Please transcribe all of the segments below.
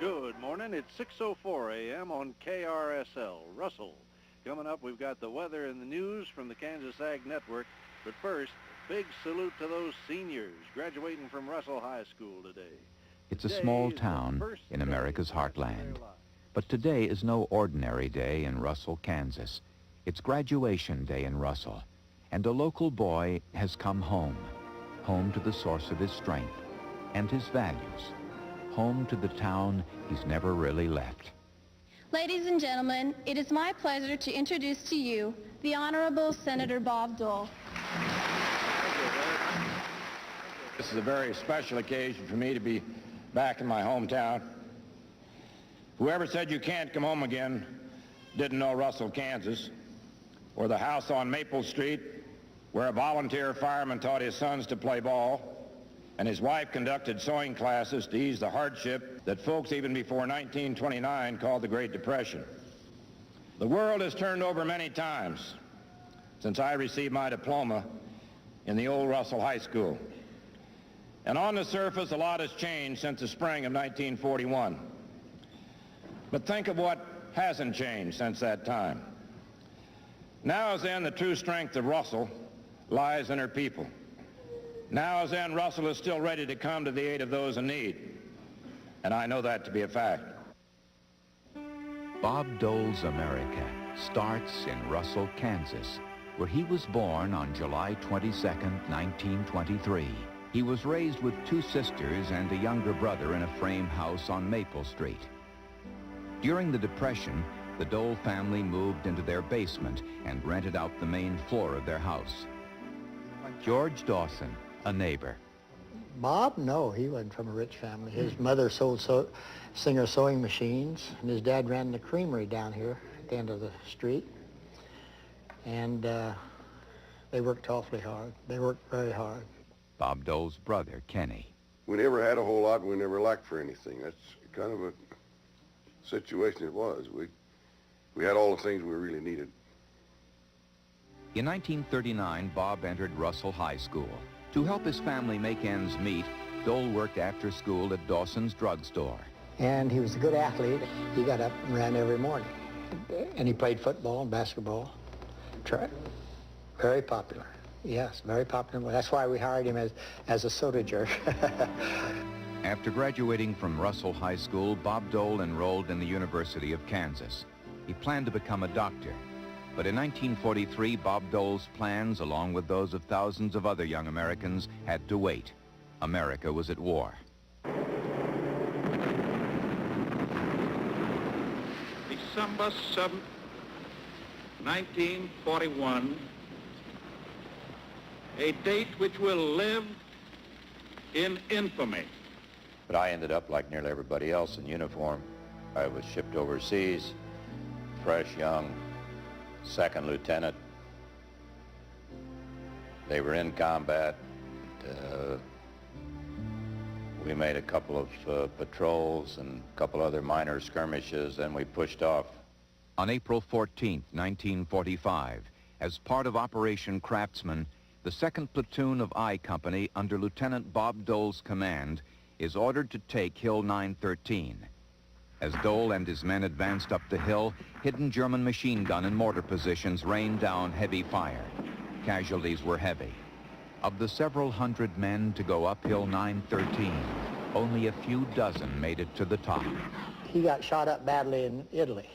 Good morning. It's 6:04 a.m. on KRSL. Russell. Coming up, we've got the weather and the news from the Kansas Ag Network. But first, big salute to those seniors graduating from Russell High School today. It's a small town in America's heartland. But today is no ordinary day in Russell, Kansas. It's graduation day in Russell. And a local boy has come home. Home to the source of his strength and his values. Home to the town he's never really left. Ladies and gentlemen, it is my pleasure to introduce to you the Honorable Senator Bob Dole. This is a very special occasion for me to be back in my hometown. Whoever said you can't come home again didn't know Russell, Kansas, or the house on Maple Street where a volunteer fireman taught his sons to play ball, and his wife conducted sewing classes to ease the hardship that folks even before 1929 called the Great Depression. The world has turned over many times since I received my diploma in the old Russell High School. And on the surface, a lot has changed since the spring of 1941. But think of what hasn't changed since that time. Now as then, the true strength of Russell lies in her people. Now as then, Russell is still ready to come to the aid of those in need. And I know that to be a fact. Bob Dole's America starts in Russell, Kansas, where he was born on July 22nd, 1923. He was raised with two sisters and a younger brother in a frame house on Maple Street. During the Depression, the Dole family moved into their basement and rented out the main floor of their house. George Dawson, a neighbor. Bob? No, he wasn't from a rich family. His mother sold Singer sewing machines, and his dad ran the creamery down here at the end of the street. And they worked awfully hard. They worked very hard. Bob Dole's brother, Kenny. We never had a whole lot, and we never lacked for anything. That's kind of a situation it was. We had all the things we really needed. In 1939, Bob entered Russell High School. To help his family make ends meet, Dole worked after school at Dawson's drugstore. And he was a good athlete. He got up and ran every morning. And he played football and basketball. Very popular. Yes, very popular. That's why we hired him as a soda jerk. After graduating from Russell High School, Bob Dole enrolled in the University of Kansas. He planned to become a doctor. But in 1943, Bob Dole's plans, along with those of thousands of other young Americans, had to wait. America was at war. December 7th, 1941, a date which will live in infamy. But I ended up, like nearly everybody else, in uniform. I was shipped overseas, fresh, young, second lieutenant. They were in combat. We made a couple of patrols and a couple other minor skirmishes, then we pushed off. On April 14, 1945, as part of Operation Craftsman, the 2nd Platoon of I Company under Lieutenant Bob Dole's command is ordered to take Hill 913. As Dole and his men advanced up the hill, hidden German machine gun and mortar positions rained down heavy fire. Casualties were heavy. Of the several hundred men to go up Hill 913, only a few dozen made it to the top. He got shot up badly in Italy.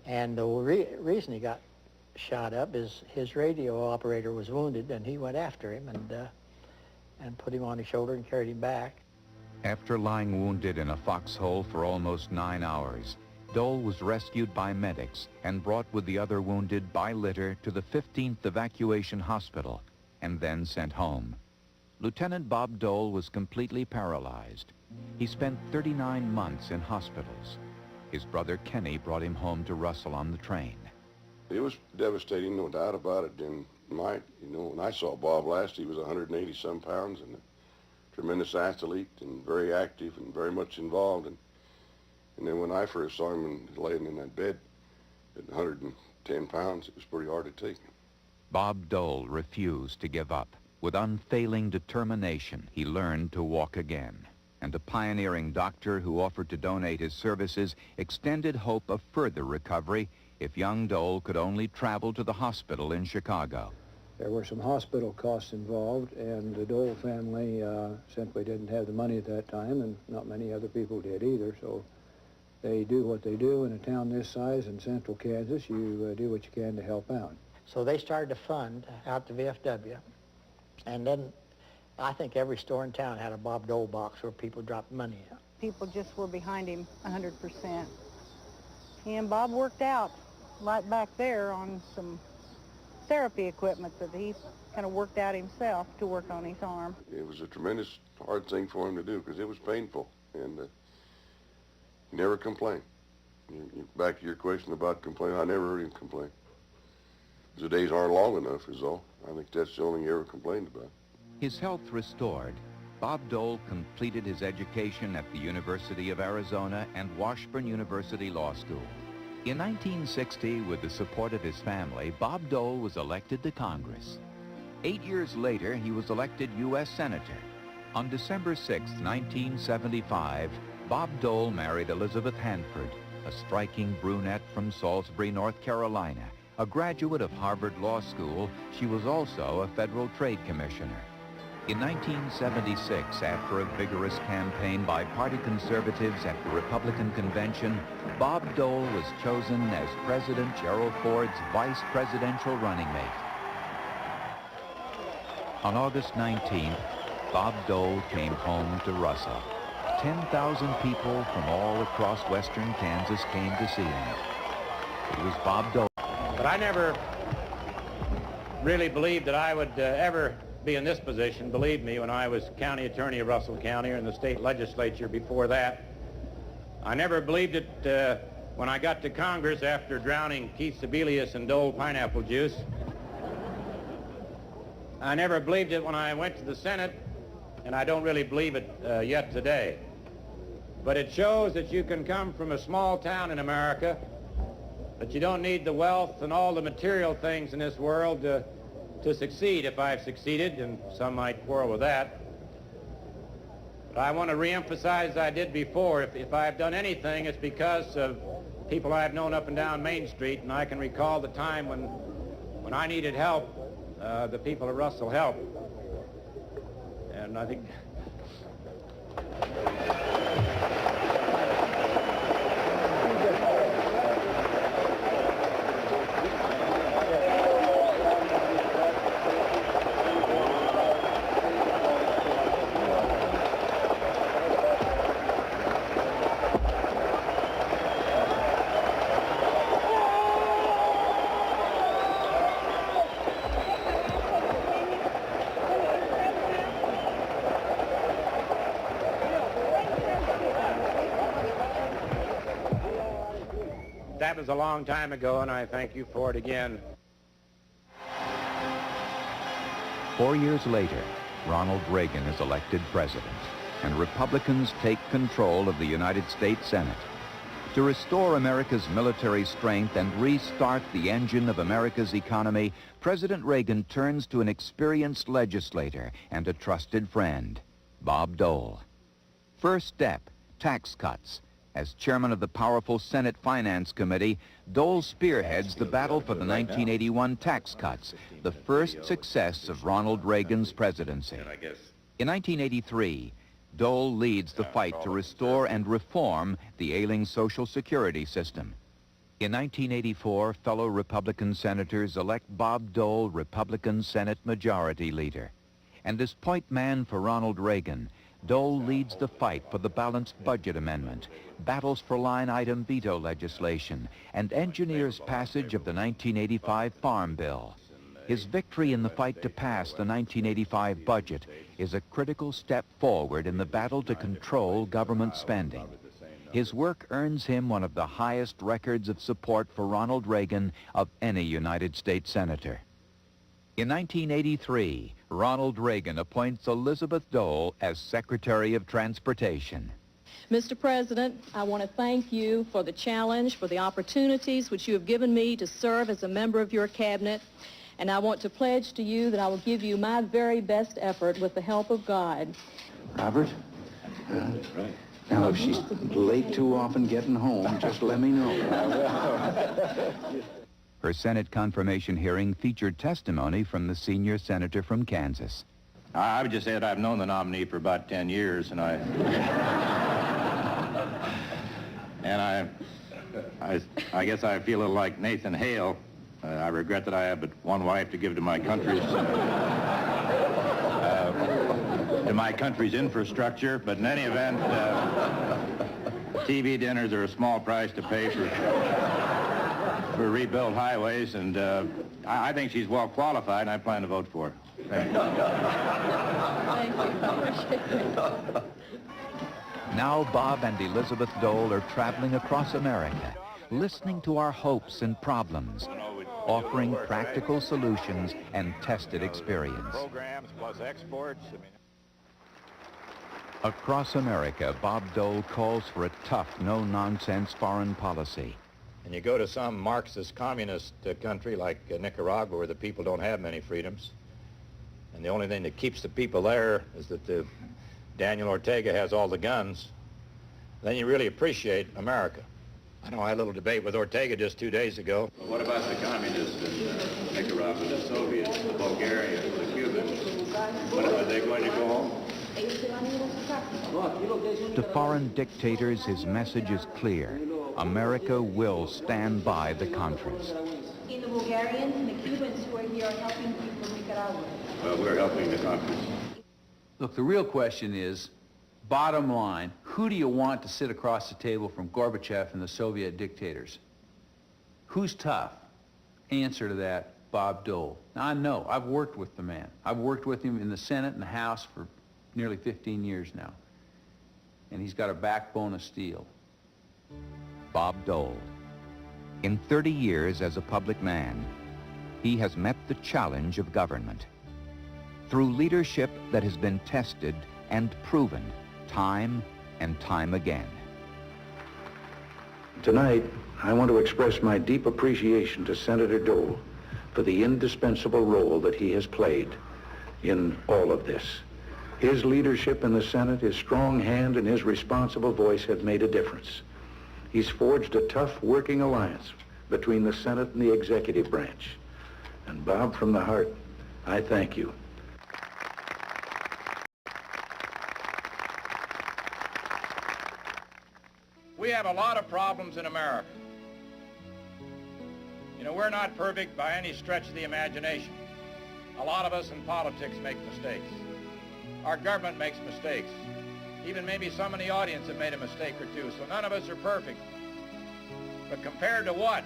And the reason he got shot up is his radio operator was wounded, and he went after him and put him on his shoulder and carried him back. After lying wounded in a foxhole for almost 9 hours, Dole was rescued by medics and brought with the other wounded by litter to the 15th Evacuation Hospital and then sent home. Lieutenant Bob Dole was completely paralyzed. He spent 39 months in hospitals. His brother Kenny brought him home to Russell on the train. It was devastating, no doubt about it. And when I saw Bob last, he was 180-some pounds and a tremendous athlete and very active and very much involved. And then when I first saw him and laying in that bed at 110 pounds, it was pretty hard to take. Bob Dole refused to give up. With unfailing determination, he learned to walk again. And a pioneering doctor who offered to donate his services extended hope of further recovery if young Dole could only travel to the hospital in Chicago. There were some hospital costs involved, and the Dole family simply didn't have the money at that time, and not many other people did either, so they do what they do in a town this size in central Kansas. You do what you can to help out. So they started to fund out to VFW, and then I think every store in town had a Bob Dole box where people dropped money in. People just were behind him 100%. And Bob worked out right back there on some therapy equipment that he kind of worked out himself to work on his arm. It was a tremendous hard thing for him to do because it was painful, and he never complained. Back to your question about complaining, I never heard him complain. The days aren't long enough is all. I think that's the only thing he ever complained about. His health restored, Bob Dole completed his education at the University of Arizona and Washburn University Law School. In 1960, with the support of his family, Bob Dole was elected to Congress. 8 years later, he was elected U.S. Senator. On December 6, 1975, Bob Dole married Elizabeth Hanford, a striking brunette from Salisbury, North Carolina. A graduate of Harvard Law School, she was also a federal trade commissioner. In 1976, after a vigorous campaign by party conservatives at the Republican convention, Bob Dole was chosen as President Gerald Ford's vice presidential running mate. On August 19th, Bob Dole came home to Russell. 10,000 people from all across western Kansas came to see him. It was Bob Dole. But I never really believed that I would ever be in this position. Believe me, when I was county attorney of Russell County or in the state legislature before that, I never believed it when I got to Congress after drowning Keith Sebelius in Dole pineapple juice. I never believed it when I went to the Senate, and I don't really believe it yet today. But it shows that you can come from a small town in America, that you don't need the wealth and all the material things in this world to succeed. If I've succeeded, and some might quarrel with that. But I want to reemphasize, as I did before, if I've done anything, it's because of people I've known up and down Main Street, and I can recall the time when I needed help, the people of Russell helped. And I think... That was a long time ago, and I thank you for it again. 4 years later, Ronald Reagan is elected president, and Republicans take control of the United States Senate. To restore America's military strength and restart the engine of America's economy, President Reagan turns to an experienced legislator and a trusted friend, Bob Dole. First step, tax cuts. As chairman of the powerful Senate Finance Committee, Dole spearheads the battle for the 1981 tax cuts, the first success of Ronald Reagan's presidency. In 1983, Dole leads the fight to restore and reform the ailing Social Security system. In 1984, fellow Republican senators elect Bob Dole Republican Senate Majority Leader. And as point man for Ronald Reagan, Dole leads the fight for the balanced budget amendment, battles for line-item veto legislation, and engineers passage of the 1985 Farm Bill. His victory in the fight to pass the 1985 budget is a critical step forward in the battle to control government spending. His work earns him one of the highest records of support for Ronald Reagan of any United States senator. In 1983, Ronald Reagan appoints Elizabeth Dole as Secretary of Transportation. Mr. President, I want to thank you for the challenge, for the opportunities which you have given me to serve as a member of your cabinet, And I want to pledge to you that I will give you my very best effort with the help of God. Robert? Right. Now, if she's late too often getting home, just let me know. Her Senate confirmation hearing featured testimony from the senior senator from Kansas. I would just say that I've known the nominee for about 10 years, and I guess I feel a little like Nathan Hale. I regret that I have but one wife to give to my country's infrastructure, but in any event, TV dinners are a small price to pay for rebuilt highways, and I think she's well qualified, and I plan to vote for her. Thank you. Now Bob and Elizabeth Dole are traveling across America, listening to our hopes and problems, offering practical solutions and tested experience. Programs plus exports. Across America, Bob Dole calls for a tough, no-nonsense foreign policy. And you go to some Marxist communist country like Nicaragua, where the people don't have many freedoms, and the only thing that keeps the people there is that Daniel Ortega has all the guns, then you really appreciate America. I know I had a little debate with Ortega just 2 days ago. Well, what about the communists in Nicaragua, the Soviets, the Bulgarians, the Cubans? What, are they going to go home? To foreign dictators, his message is clear. America will stand by the Contras. In the Bulgarians and the Cubans who are here are helping people in Nicaragua. Well, we're helping the Contras. Look, the real question is, bottom line, who do you want to sit across the table from Gorbachev and the Soviet dictators? Who's tough? Answer to that, Bob Dole. Now, I know, I've worked with the man. I've worked with him in the Senate and the House for nearly 15 years now. And he's got a backbone of steel. Bob Dole. In 30 years as a public man, he has met the challenge of government. Through leadership that has been tested and proven time and time again. Tonight, I want to express my deep appreciation to Senator Dole for the indispensable role that he has played in all of this. His leadership in the Senate, his strong hand, and his responsible voice have made a difference. He's forged a tough working alliance between the Senate and the executive branch. And Bob, from the heart, I thank you. We have a lot of problems in America. You know, we're not perfect by any stretch of the imagination. A lot of us in politics make mistakes. Our government makes mistakes. Even maybe some in the audience have made a mistake or two, so none of us are perfect. But compared to what?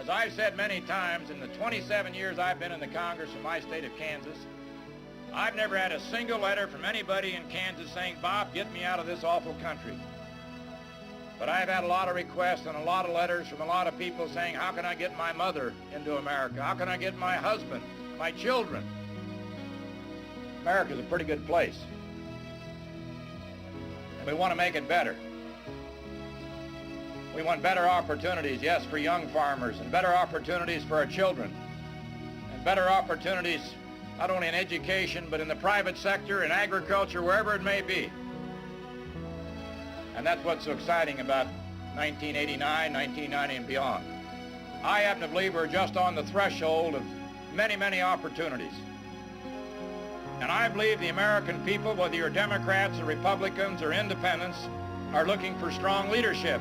As I've said many times, in the 27 years I've been in the Congress in my state of Kansas, I've never had a single letter from anybody in Kansas saying, Bob, get me out of this awful country. But I've had a lot of requests and a lot of letters from a lot of people saying, how can I get my mother into America? How can I get my husband, my children? America's a pretty good place. And we want to make it better. We want better opportunities, yes, for young farmers, and better opportunities for our children, and better opportunities not only in education, but in the private sector, in agriculture, wherever it may be. And that's what's so exciting about 1989, 1990, and beyond. I happen to believe we're just on the threshold of many, many opportunities. And I believe the American people, whether you're Democrats or Republicans or independents, are looking for strong leadership.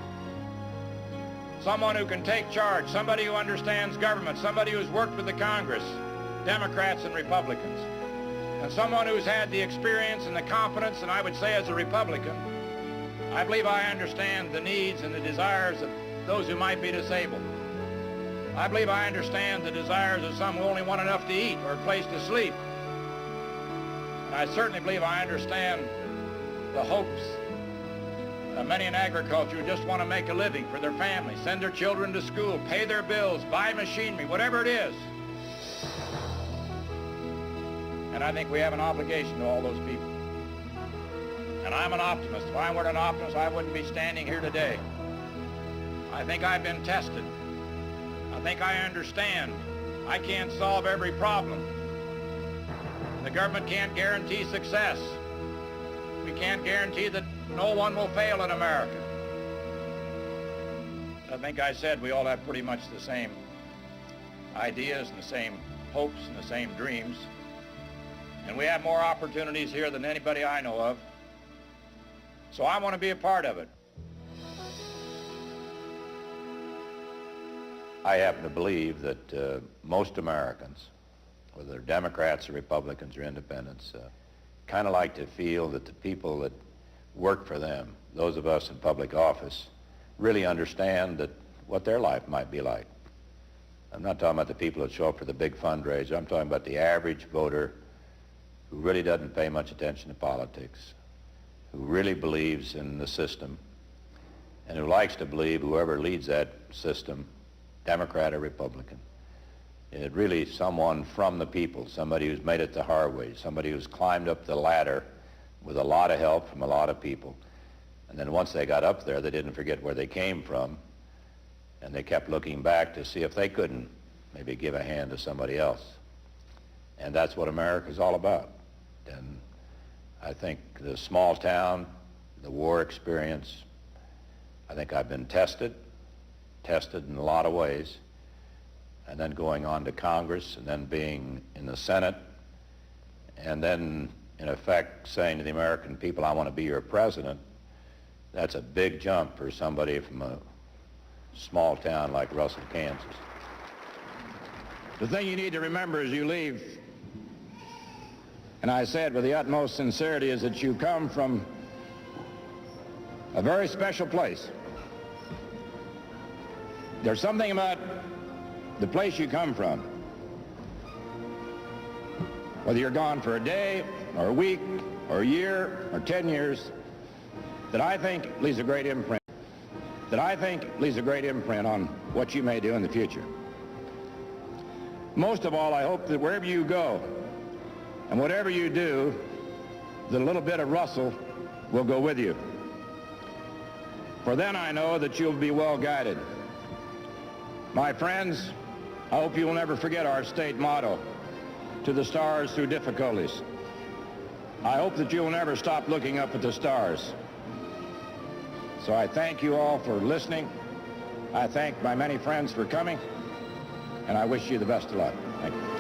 Someone who can take charge, somebody who understands government, somebody who's worked with the Congress, Democrats and Republicans, and someone who's had the experience and the competence, and I would say as a Republican, I believe I understand the needs and the desires of those who might be disabled. I believe I understand the desires of some who only want enough to eat or a place to sleep. And I certainly believe I understand the hopes of many in agriculture who just want to make a living for their family, send their children to school, pay their bills, buy machinery, whatever it is. And I think we have an obligation to all those people. And I'm an optimist. If I weren't an optimist, I wouldn't be standing here today. I think I've been tested. I think I understand I can't solve every problem. The government can't guarantee success. We can't guarantee that no one will fail in America. I think I said we all have pretty much the same ideas and the same hopes and the same dreams. And we have more opportunities here than anybody I know of. So I want to be a part of it. I happen to believe that most Americans, whether they're Democrats or Republicans or independents, kind of like to feel that the people that work for them, those of us in public office, really understand that what their life might be like. I'm not talking about the people that show up for the big fundraiser. I'm talking about the average voter who really doesn't pay much attention to politics, who really believes in the system, and who likes to believe whoever leads that system, Democrat or Republican, is really someone from the people, somebody who's made it the hard way, somebody who's climbed up the ladder with a lot of help from a lot of people. And then once they got up there, they didn't forget where they came from, and they kept looking back to see if they couldn't maybe give a hand to somebody else. And that's what America's all about. And I think the small town, the war experience, I think I've been tested in a lot of ways, and then going on to Congress, and then being in the Senate, and then in effect saying to the American people, I want to be your president. That's a big jump for somebody from a small town like Russell, Kansas. The thing you need to remember as you leave, and I say it with the utmost sincerity, is that you come from a very special place. There's something about the place you come from, whether you're gone for a day or a week or a year or 10 years, that I think leaves a great imprint. On what you may do in the future. Most of all, I hope that wherever you go and whatever you do, that a little bit of Russell will go with you. For then I know that you'll be well guided. My friends, I hope you will never forget our state motto, to the stars through difficulties. I hope that you will never stop looking up at the stars. So I thank you all for listening. I thank my many friends for coming, and I wish you the best of luck. Thank you.